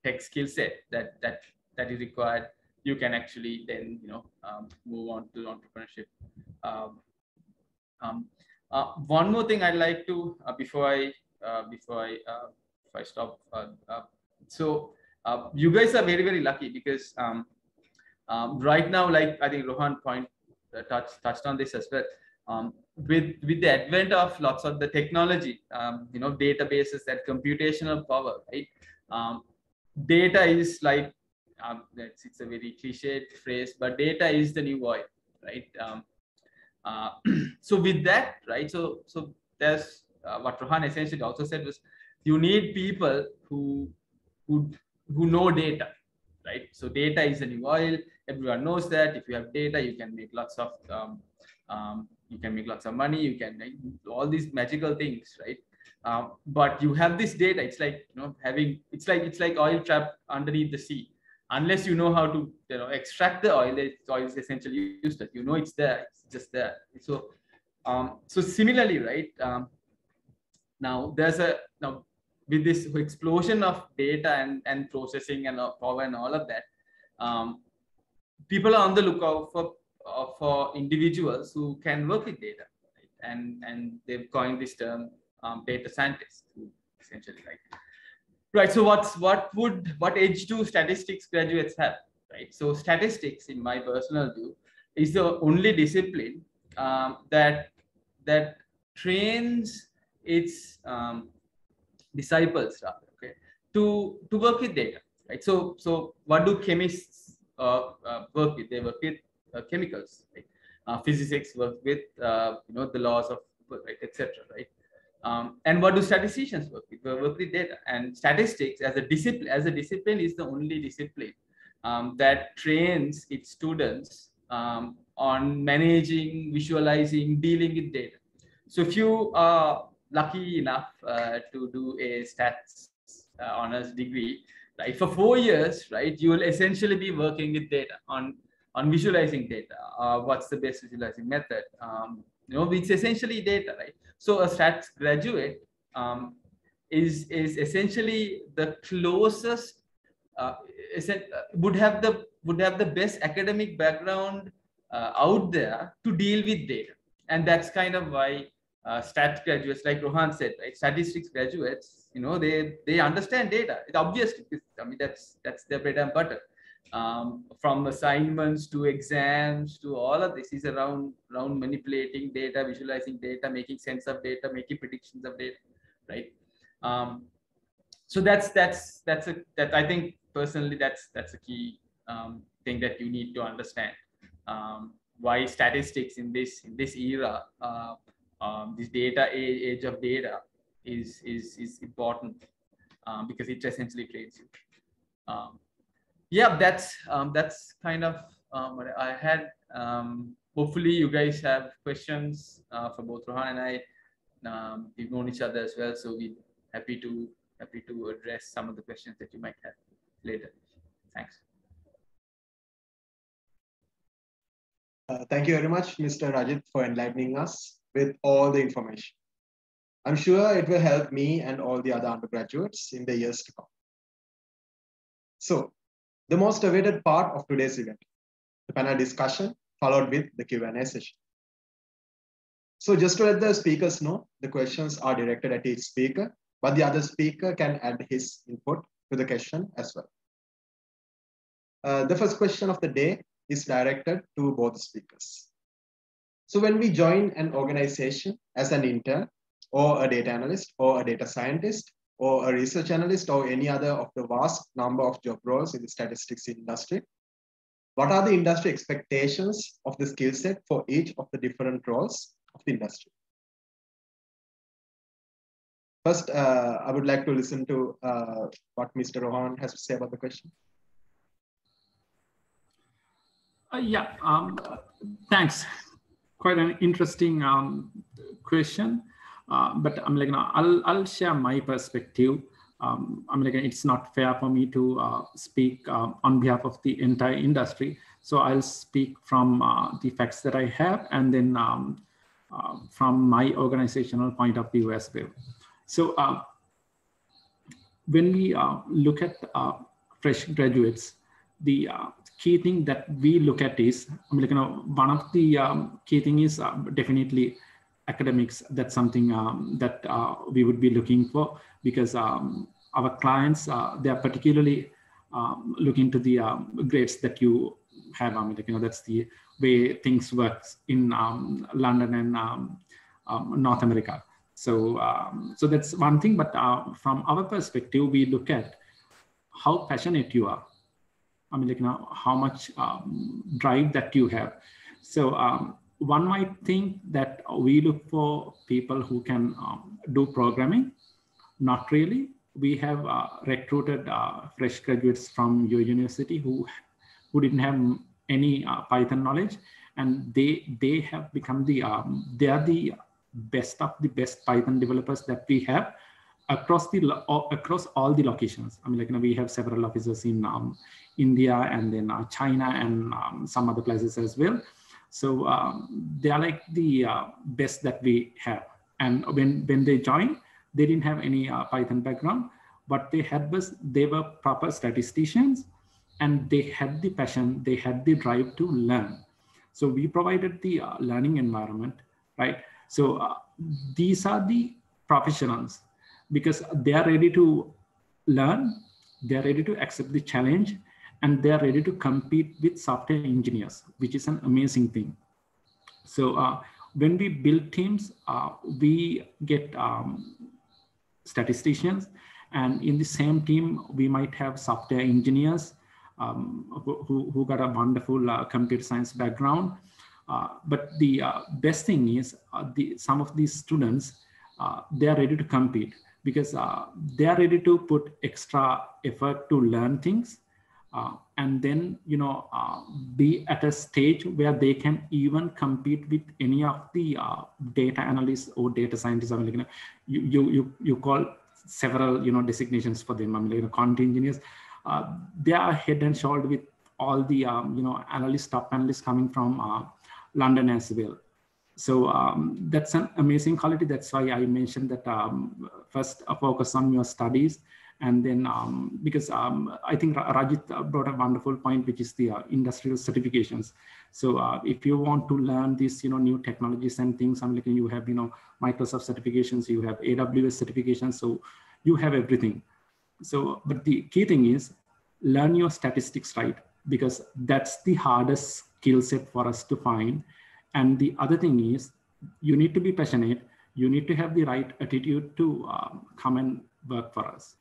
tech skill set that is required, you can actually then move on to entrepreneurship. One more thing I'd like to before I stop. So you guys are very, very lucky, because right now, like I think Rohan touched on this as well. With the advent of lots of the technology, databases and computational power, right? Data is like, it's a very cliched phrase, but data is the new oil, right? So with that, right? So there's what Rohan essentially also said was, you need people who know data, right? So data is the new oil. Everyone knows that if you have data, you can make lots of money. You can make all these magical things, right? But you have this data. It's like it's like oil trapped underneath the sea. Unless you know how to extract the oil, the oil is essentially useless. It's there. It's just there. So so similarly, right? Now with this explosion of data and processing and power and all of that, people are on the lookout for individuals who can work with data, right? And they've coined this term, data scientists, essentially, right? So what edge do statistics graduates have, right? So statistics, in my personal view, is the only discipline that trains its disciples, okay, to work with data, right? So what do chemists work with? They work with chemicals, right? Physicists work with the laws of, right, etc., right? And what do statisticians work with? They work with data. And statistics as a discipline is the only discipline that trains its students on managing, visualizing, dealing with data. So if you are lucky enough to do a stats honors degree, right, for 4 years, right, you will essentially be working with data on visualizing data. What's the best visualizing method? It's essentially data, right? So a stats graduate is essentially the closest, would have the best academic background out there to deal with data. And that's kind of why stats graduates, like Rohan said, right, statistics graduates, they understand data. It's obvious. That's their bread and butter. From assignments to exams to all of this is around manipulating data, visualizing data, making sense of data, making predictions of data, right? So that's I think personally that's a key thing that you need to understand. Why statistics in this era, this data age of data is important, because it essentially trains you. Yeah, that's kind of what I had. Hopefully you guys have questions for both Rohan and I. We've known each other as well, so we're happy to address some of the questions that you might have later. Thanks. Thank you very much, Mr. Rajith, for enlightening us with all the information. I'm sure it will help me and all the other undergraduates in the years to come. So, the most awaited part of today's event, the panel discussion, followed with the Q&A session. So just to let the speakers know, the questions are directed at each speaker, but the other speaker can add his input to the question as well. The first question of the day is directed to both speakers. So when we join an organization as an intern or a data analyst or a data scientist or a research analyst or any other of the vast number of job roles in the statistics industry, what are the industry expectations of the skill set for each of the different roles of the industry? First, I would like to listen to what Mr. Rohan has to say about the question. Thanks. Quite an interesting question. But I'm like, I'll share my perspective. I'm like, it's not fair for me to speak on behalf of the entire industry. So I'll speak from the facts that I have, and then from my organizational point of view as well. So when we look at fresh graduates, the key thing that we look at is, one of the key thing is definitely academics. That's something that we would be looking for, because our clients, they are particularly looking to the grades that you have. That's the way things work in London and North America. So, so that's one thing. But from our perspective, we look at how passionate you are. I mean, like, you know, how much drive that you have. So one might think that we look for people who can do programming. Not really. We have recruited fresh graduates from your university who didn't have any Python knowledge, and they have become the they are the best of the best Python developers that we have across all the locations. I mean, like, you know, we have several offices in India and then China and some other places as well. So they are like the best that we have. And when they joined, they didn't have any Python background, but they were proper statisticians, and they had the passion, they had the drive to learn. So we provided the learning environment, right? So these are the professionals, because they are ready to learn, they are ready to accept the challenge, and they are ready to compete with software engineers, which is an amazing thing. So when we build teams, we get statisticians, and in the same team, we might have software engineers who got a wonderful computer science background. But the best thing is some of these students, they are ready to compete, because they are ready to put extra effort to learn things, and then, you know, be at a stage where they can even compete with any of the data analysts or data scientists. I mean, like, you know, you call several, you know, designations for them. I mean, like, you know, quantity engineers, they are head and shoulder with all the you know, top analysts coming from London as well. So that's an amazing quality. That's why I mentioned that first focus on your studies, and then because I think Rajith brought a wonderful point, which is the industrial certifications. So if you want to learn these, you know, new technologies and things, I'm looking, you have, you know, Microsoft certifications, you have AWS certifications, so you have everything. So, but the key thing is learn your statistics right, because that's the hardest skill set for us to find. And the other thing is, you need to be passionate. You need to have the right attitude to come and work for us.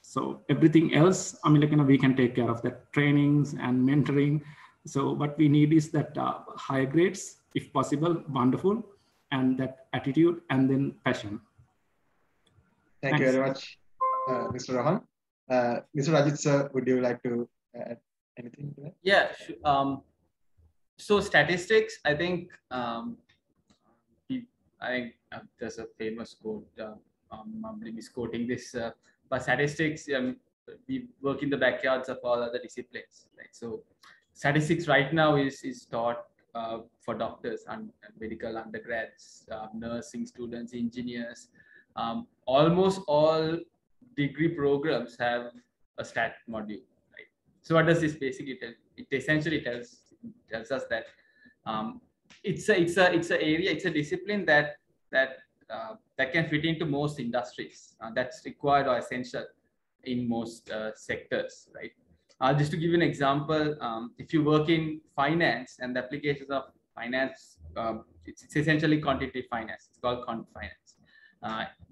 So everything else, I mean, like, you know, we can take care of that, trainings and mentoring. So what we need is that higher grades, if possible, wonderful, and that attitude, and then passion. Thank you very much, Mr. Rohan. Mr. Rajith, sir, would you like to add anything to that? Yeah. So statistics, I think, there's a famous quote, I'm misquoting this, but statistics, we work in the backyards of all other disciplines, right? So statistics right now is taught for doctors and medical undergrads, nursing students, engineers. Almost all degree programs have a stat module, right? So what does this basically tell? It essentially tells us that it's a discipline that can fit into most industries. That's required or essential in most sectors, right? Just to give you an example, if you work in finance and the applications of finance, it's essentially quantitative finance. It's called quant finance.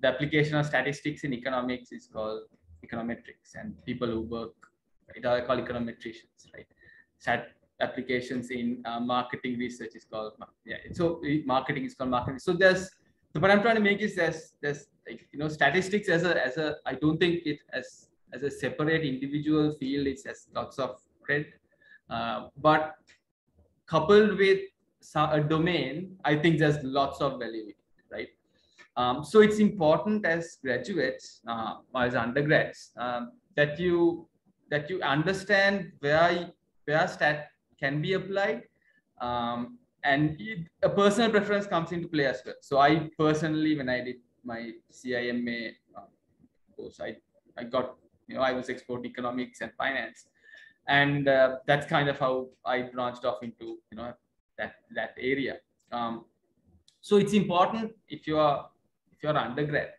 The application of statistics in economics is called econometrics, and people who work are called econometricians, right? Applications in marketing research is called, so marketing is called marketing. So what I'm trying to make is there's like, you know, statistics as a I don't think it as a separate individual field. It has lots of credit, but coupled with a domain, I think there's lots of value in it, right? So it's important as graduates or as undergrads that you understand where stat can be applied, and a personal preference comes into play as well. So I personally, when I did my CIMA course, I got, you know, I was exposed to economics and finance, and that's kind of how I branched off into, you know, that area. So it's important if you're undergrad,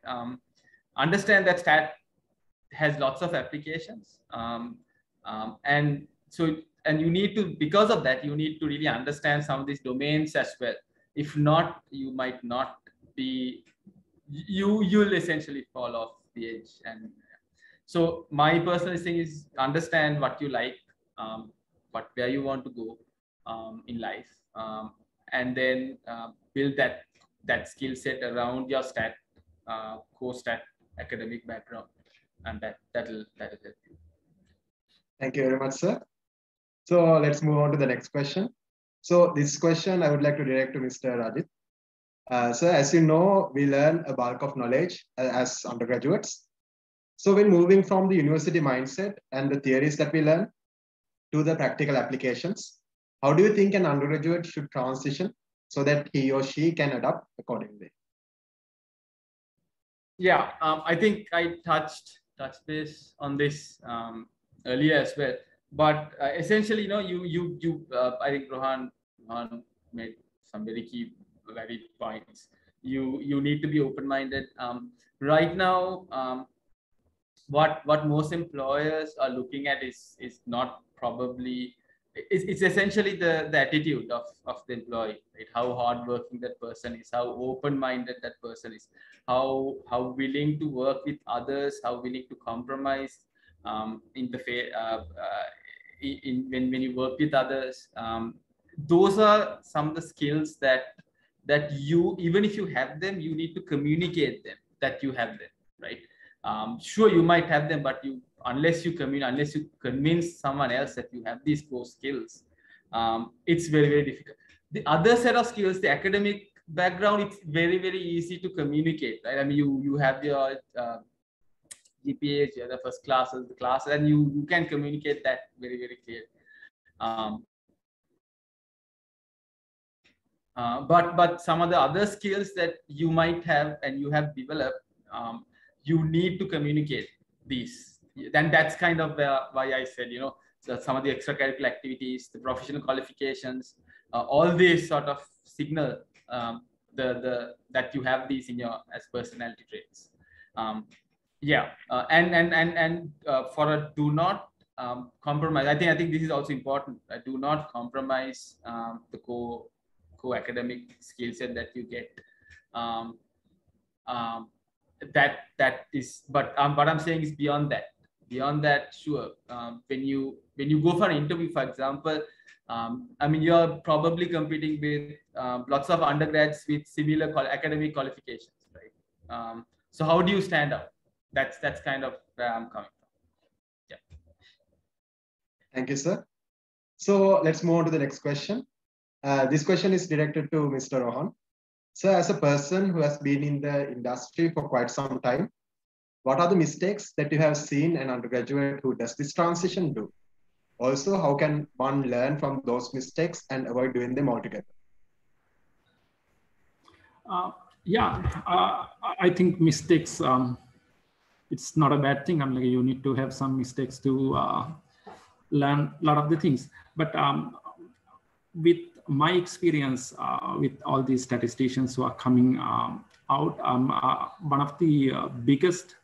understand that stat has lots of applications, and and you need to, because of that, you need to really understand some of these domains as well. If not, you might not be, you'll essentially fall off the edge. And so my personal thing is understand what you like, where you want to go in life, and then build that skill set around your core stat academic background, and that'll help you. Thank you very much, sir. So let's move on to the next question. So this question I would like to direct to Mr. Rajith. So as you know, we learn a bulk of knowledge as undergraduates. So when moving from the university mindset and the theories that we learn to the practical applications, how do you think an undergraduate should transition so that he or she can adapt accordingly? Yeah, I think I touched base on this earlier as well. But essentially, you know, I think Rohan made some very key, valid points. You need to be open-minded. Right now, what most employers are looking at is not probably, it's essentially the attitude of the employee, right? How hardworking that person is, how open-minded that person is, how willing to work with others, how willing to compromise when you work with others. Those are some of the skills that you, even if you have them, you need to communicate them that you have them, right? Sure, you might have them, but unless you convince someone else that you have these core skills, it's very, very difficult. The other set of skills, the academic background, it's very, very easy to communicate, right? I mean, you have your GPAs, you have the first classes, the classes, and you can communicate that very, very clearly. But some of the other skills that you might have and you have developed, you need to communicate these. Then that's kind of why I said, you know, so some of the extracurricular activities, the professional qualifications, all these sort of signal that you have these in your as personality traits. For a do not compromise. I think this is also important. Do not compromise the core academic skill set that you get. That is, but what I'm saying is beyond that. Beyond that, sure. When you go for an interview, for example, I mean, you're probably competing with lots of undergrads with similar academic qualifications, right? So how do you stand out? That's kind of where I'm coming from. Yeah. Thank you, sir. So let's move on to the next question. This question is directed to Mr. Rohan. So as a person who has been in the industry for quite some time, what are the mistakes that you have seen an undergraduate who does this transition do? Also, how can one learn from those mistakes and avoid doing them altogether? I think mistakes, it's not a bad thing. I'm like, you need to have some mistakes to learn a lot of the things. But with my experience with all these statisticians who are coming out, one of the biggest,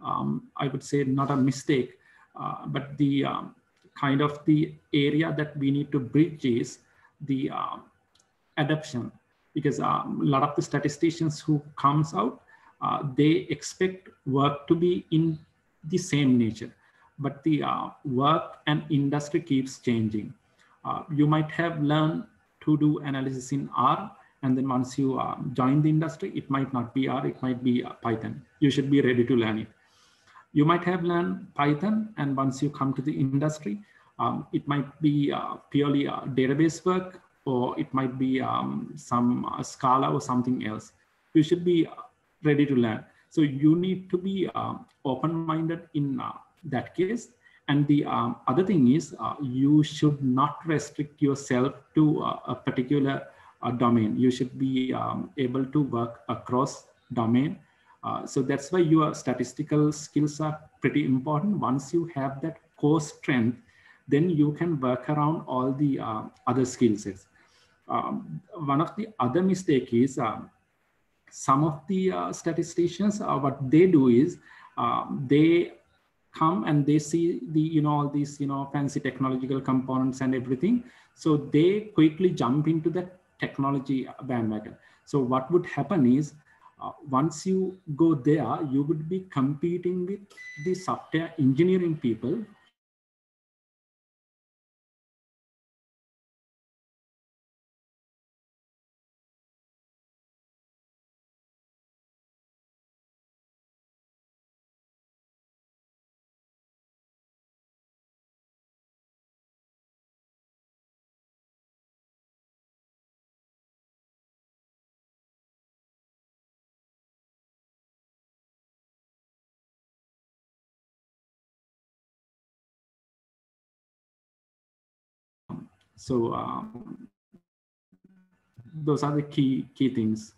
I would say not a mistake, but the kind of the area that we need to bridge is the adoption. Because a lot of the statisticians who comes out, they expect work to be in the same nature, but the work and industry keeps changing. You might have learned to do analysis in R, and then once you join the industry, it might not be R, it might be Python. You should be ready to learn it. You might have learned Python, and once you come to the industry, it might be purely database work, or it might be some Scala or something else. You should be ready to learn. So you need to be open-minded in that case. And the other thing is you should not restrict yourself to a particular domain. You should be able to work across domain. So that's why your statistical skills are pretty important. Once you have that core strength, then you can work around all the other skill sets. One of the other mistake is some of the statisticians, what they do is they come and they see the, all these, fancy technological components and everything. So they quickly jump into the technology bandwagon. So what would happen is, once you go there, you would be competing with the software engineering people. So those are the key things.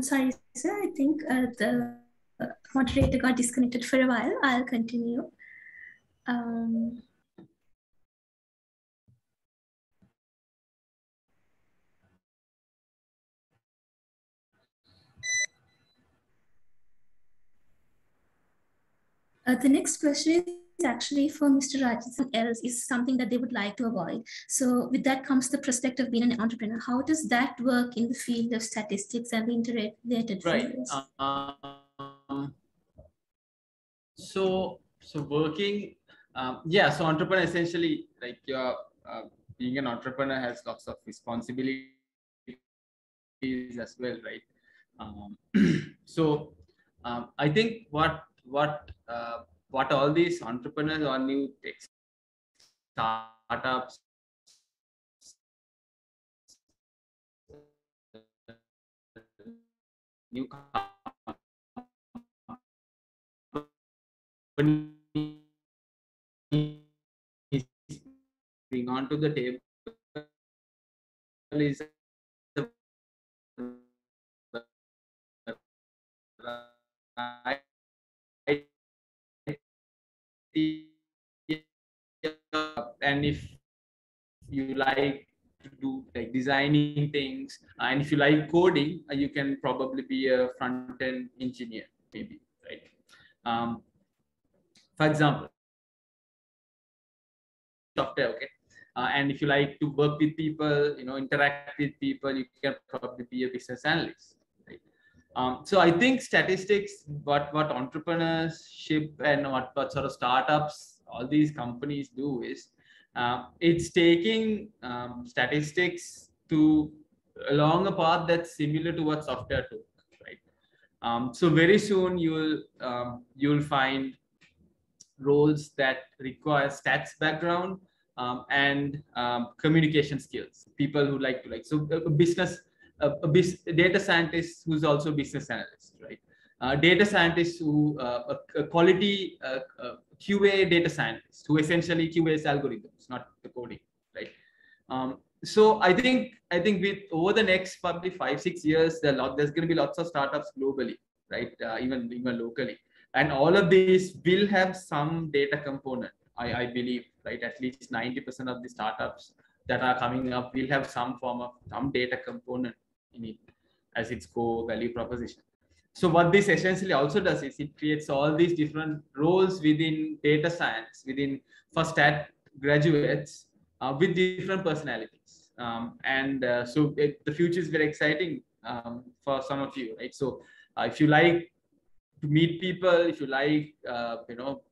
Sorry, sir. I think the moderator got disconnected for a while. I'll continue. The next question is actually for Mr. Rajith. Else is something that they would like to avoid. So with that comes the prospect of being an entrepreneur. How does that work in the field of statistics and the interrelated fields? So working, yeah. So entrepreneur essentially, like being an entrepreneur has lots of responsibilities as well, right? So I think what all these entrepreneurs or new tech startups, new bring onto the table is and if you like to do like designing things, and if you like coding, you can probably be a front-end engineer, maybe, right? For example, software, okay. And if you like to work with people, interact with people, you can probably be a business analyst, right? So I think statistics, what entrepreneurship and what sort of startups all these companies do is, it's taking statistics to along a path that's similar to what software took, right? So very soon you'll find roles that require stats background and communication skills. People who like to so a data scientist who's also a business analyst, right? Data scientists who a quality QA data scientist who essentially QAs algorithms, not the coding, right? So I think with over the next probably 5-6 years, there's going to be lots of startups globally, right? Even locally. And all of these will have some data component, I believe, right? At least 90% of the startups that are coming up will have some form of some data component in it as its core value proposition. So what this essentially also does is it creates all these different roles within data science, for stat graduates with different personalities. So the future is very exciting for some of you, right? So if you like to meet people, if you like,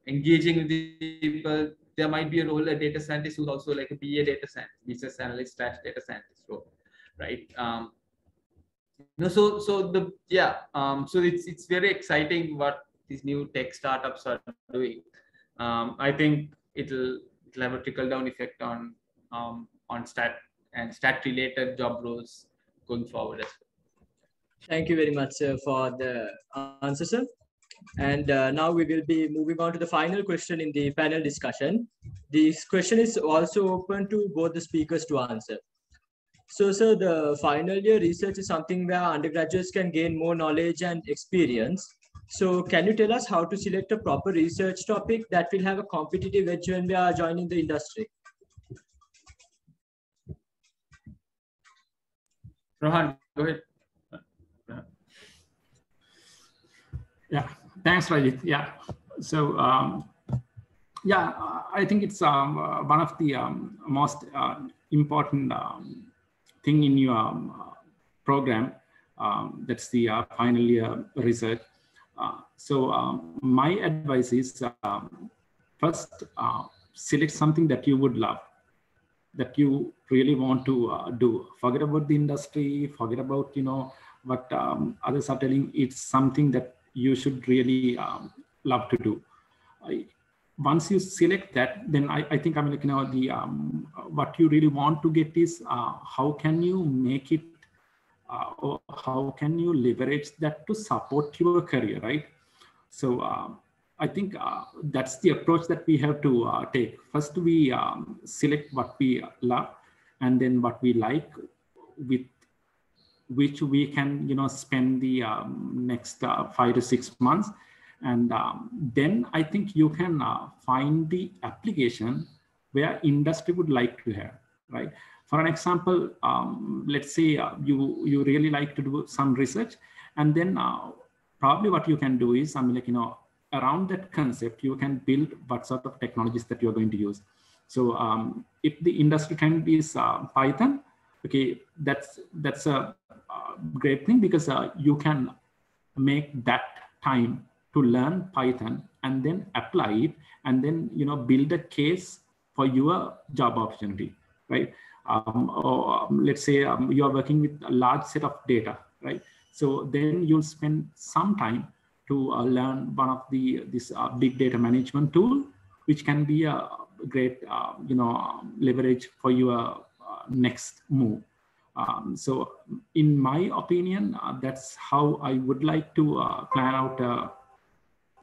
engaging with people, there might be a role, a data scientist who's also like a BA data scientist, business analyst / data scientist role, right? So it's very exciting what these new tech startups are doing. I think it'll have a trickle down effect on stat and stat related job roles going forward as well. Thank you very much, sir, for the answer, sir. And now we will be moving on to the final question in the panel discussion. This question is also open to both the speakers to answer. So, sir, the final year research is something where undergraduates can gain more knowledge and experience. So, can you tell us how to select a proper research topic that will have a competitive edge when we are joining the industry? Rohan, go ahead. Yeah, thanks, Rajith. Yeah, so yeah, I think it's one of the most important thing in your program. That's the final year research. So my advice is first select something that you would love, that you really want to do. Forget about the industry, forget about what others are telling. It's something that you should really love to do. Once you select that, then I think I'm like, the what you really want to get is how can you make it, or how can you leverage that to support your career, right? So I think that's the approach that we have to take. First, we select what we love, and then what we like, with which we can spend the next 5 to 6 months. And then I think you can find the application where industry would like to have, right? For an example, let's say you really like to do some research, and then probably what you can do is, around that concept, you can build what sort of technologies that you're going to use. So if the industry trend is Python, okay, that's a great thing, because you can make that time to learn Python and then apply it, and then build a case for your job opportunity, right? Or let's say you are working with a large set of data, right? So then you'll spend some time to learn one of this big data management tool, which can be a great leverage for your next move. So in my opinion, that's how I would like to plan out a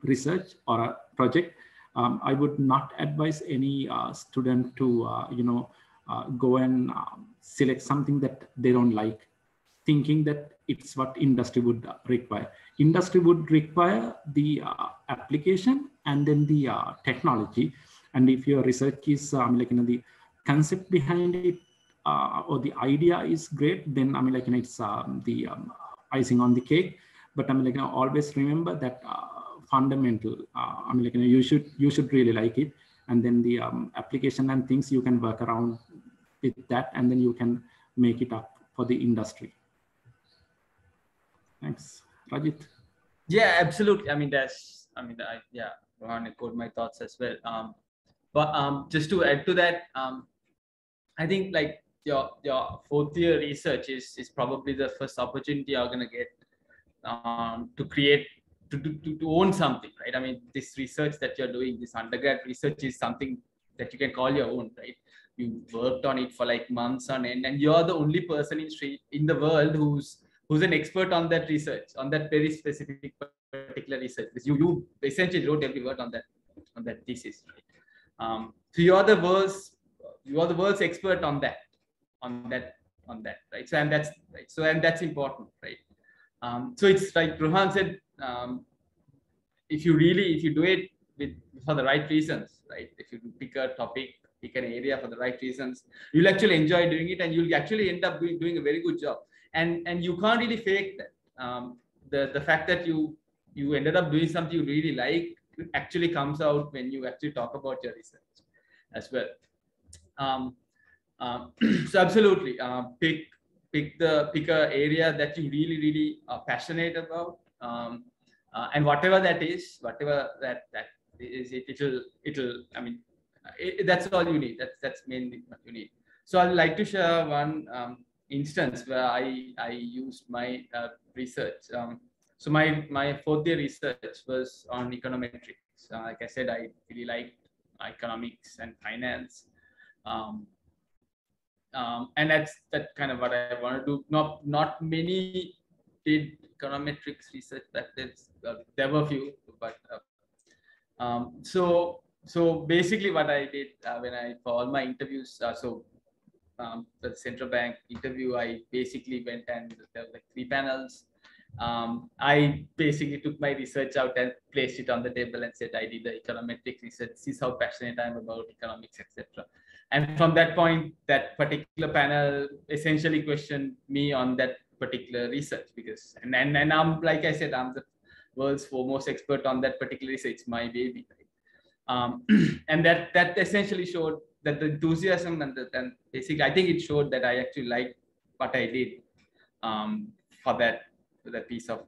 research or a project. I would not advise any student to go and select something that they don't like, thinking that it's what industry would require. Industry would require the application and then the technology. And if your research is the concept behind it or the idea is great, then it's the icing on the cake. But always remember that fundamental. You should really like it, and then the application and things you can work around with that, and then you can make it up for the industry. Thanks, Rajith. Yeah, absolutely. Yeah, Rohan echoed my thoughts as well. But just to add to that, I think like your fourth year research is probably the first opportunity you're gonna get to create, to own something, right? This research that you're doing, this undergrad research, is something that you can call your own, right? You worked on it for like months on end, and you're the only person in the world who's an expert on that research, on that very specific particular research. You essentially wrote every word on that thesis, right? So you're the world's expert on that, right? So and that's right. So and that's important, right? So it's like Rohan said, if you do it for the right reasons, right? If you pick a topic, pick an area for the right reasons, you'll actually enjoy doing it, and you'll actually end up doing a very good job. And you can't really fake that. The fact that you ended up doing something you really like actually comes out when you actually talk about your research as well. So absolutely, pick a area that you really are passionate about, and whatever that is, that's all you need. That's mainly what you need. So I'd like to share one instance where I used my research. So my fourth year research was on econometrics. Like I said, I really liked economics and finance. And that's kind of what I want to do. Not many did econometrics research back then. There were a few, But so basically, what I did when I for all my interviews, the central bank interview, I basically went and there were like 3 panels. I basically took my research out and placed it on the table and said I did the econometric research. This is how passionate I am about economics, etc. And from that point, that particular panel essentially questioned me on that particular research because, and I'm, like I said, I'm the world's foremost expert on that particular research, my baby. Right? And that essentially showed that the enthusiasm and basically, I think it showed that I actually liked what I did for that piece of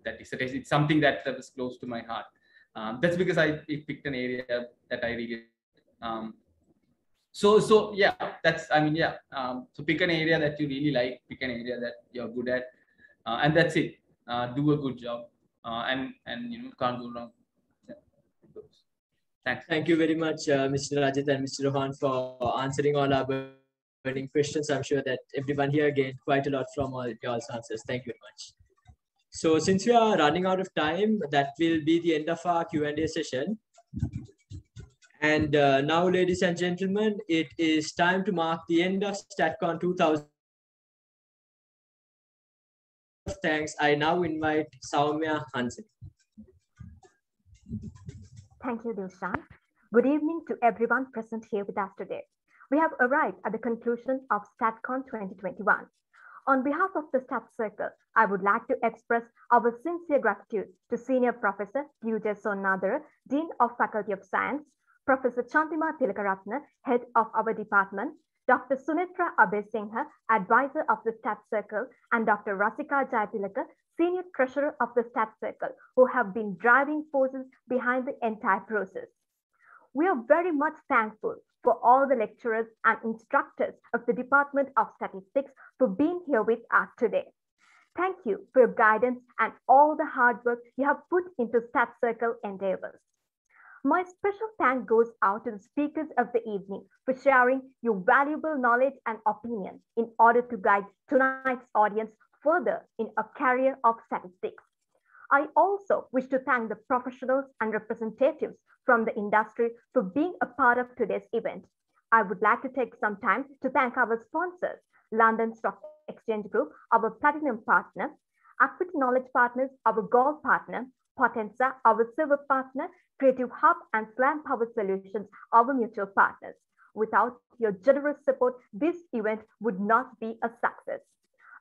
that dissertation. It's something that was close to my heart. That's because I picked an area that I really so yeah, that's, I mean, yeah. So pick an area that you really like, pick an area that you're good at, and that's it. Do a good job, and can't go wrong. Yeah. Thanks. Thank you very much, Mr. Rajith and Mr. Rohan, for answering all our burning questions. I'm sure that everyone here gained quite a lot from all y'all's answers. Thank you very much. So since we are running out of time, that will be the end of our Q&A session. And now, ladies and gentlemen, it is time to mark the end of STATCON 2000. Thanks. I now invite Soumya Hansen. Thank you, Dilshan. Good evening to everyone present here with us today. We have arrived at the conclusion of STATCON 2021. On behalf of the Stat Circle, I would like to express our sincere gratitude to Senior Professor P.J. Sonnadara, Dean of Faculty of Science, Professor Chantima Tilakaratne, Head of our department, Dr. Sunetra Abesinghe, Advisor of the Stat Circle, and Dr. Rasika Jayatilaka, Senior Treasurer of the Stat Circle, who have been driving forces behind the entire process. We are very much thankful for all the lecturers and instructors of the Department of Statistics for being here with us today. Thank you for your guidance and all the hard work you have put into Stat Circle endeavors. My special thank goes out to the speakers of the evening for sharing your valuable knowledge and opinion in order to guide tonight's audience further in a career of statistics. I also wish to thank the professionals and representatives from the industry for being a part of today's event. I would like to take some time to thank our sponsors, London Stock Exchange Group, our platinum partner, Acuity Knowledge Partners, our gold partner, Potenza, our silver partner, Creative Hub and Slam Power Solutions, our mutual partners. Without your generous support, this event would not be a success.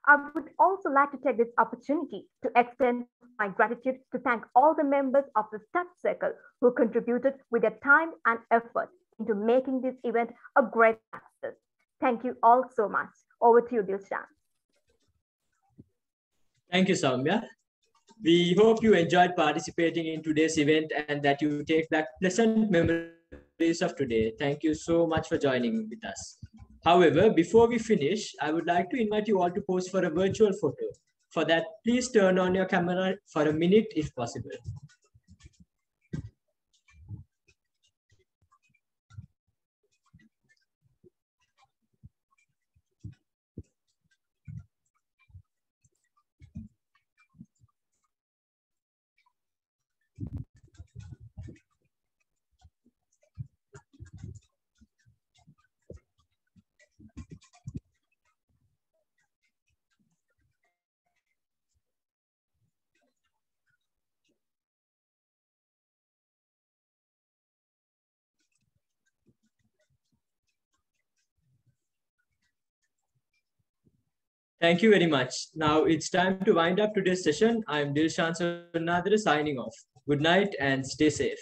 I would also like to take this opportunity to extend my gratitude to thank all the members of the Stat Circle who contributed with their time and effort into making this event a great success. Thank you all so much. Over to you, Dilshan. Thank you, Soumya. We hope you enjoyed participating in today's event and that you take back pleasant memories of today. Thank you so much for joining with us. However, before we finish, I would like to invite you all to pose for a virtual photo. For that, please turn on your camera for a minute if possible. Thank you very much. Now it's time to wind up today's session. I'm Dilshan Sonnadara signing off. Good night and stay safe.